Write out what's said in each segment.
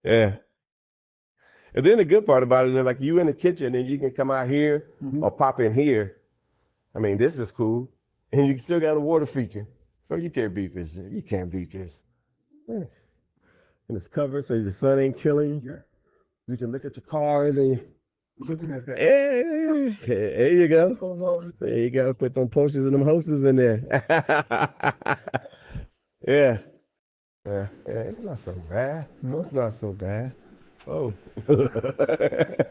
Yeah. And then the good part about it is like you in the kitchen and you can come out here or pop in here. I mean, this is cool. And you still got a water feature. So you can't beat this. You can't beat this. Yeah. And it's covered so the sun ain't killing you. You can look at your cars and yeah, there you go. There you go. Put them posters and them hosters in there. Yeah. Yeah. Yeah. It's not so bad. No, it's not so bad. Oh. Of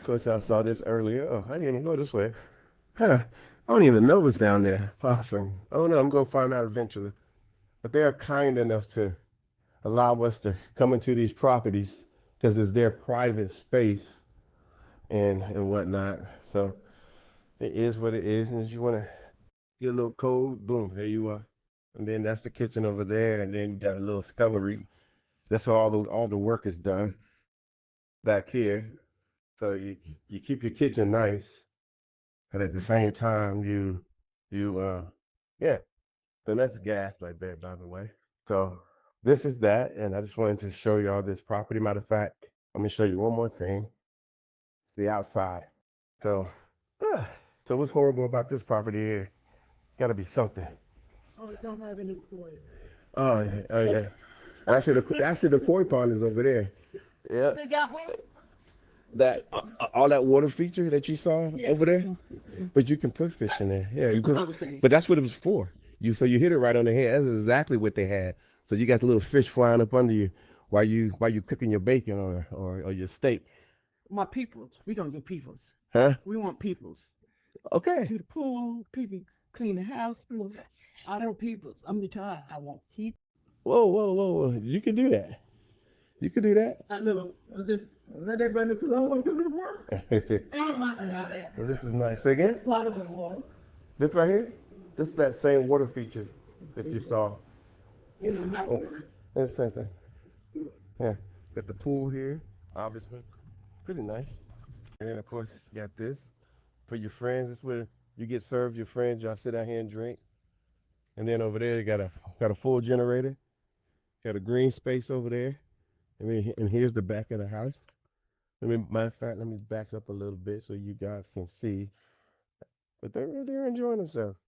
course, I saw this earlier. Oh, I didn't even go this way. Huh. I don't even know what's down there. Awesome. Oh no, I'm gonna find out eventually. But they are kind enough to allow us to come into these properties because it's their private space and whatnot. So it is what it is. And if you want to get a little cold, boom, there you are. And then that's the kitchen over there, and then you got a little scullery. That's where all the work is done back here. So you keep your kitchen nice, but at the same time you yeah. So that's gas right there, by the way. So this is that, and I just wanted to show y'all this property. Matter of fact, let me show you one more thing. The outside. So, so what's horrible about this property here? Got to be something. Oh, it don't have any koi. Oh yeah, oh yeah. Actually, the koi pond is over there. Yeah. They got one? That all that water feature that you saw over there, but you can put fish in there. Yeah, you put, but that's what it was for. So you hit it right on the head. That's exactly what they had. So you got the little fish flying up under you while you cooking your bacon or your steak. My peoples. We gonna get peoples. Huh? We want peoples. Okay. Do the pool, people clean the house. I don't peoples. I'm retired. I want people. Whoa. You can do that. You can do that. I know. Let everybody because I want to do the work. Well, this is nice. Say again? A lot of the water. This right here? This is that same water feature that you saw. Oh, it's the same thing. Yeah. Got the pool here, obviously. Pretty nice. And then of course you got this. For your friends, this is where you get served your friends, y'all sit out here and drink. And then over there you got a full generator. Got a green space over there. And here's the back of the house. Matter of fact, let me back up a little bit so you guys can see. But they're enjoying themselves.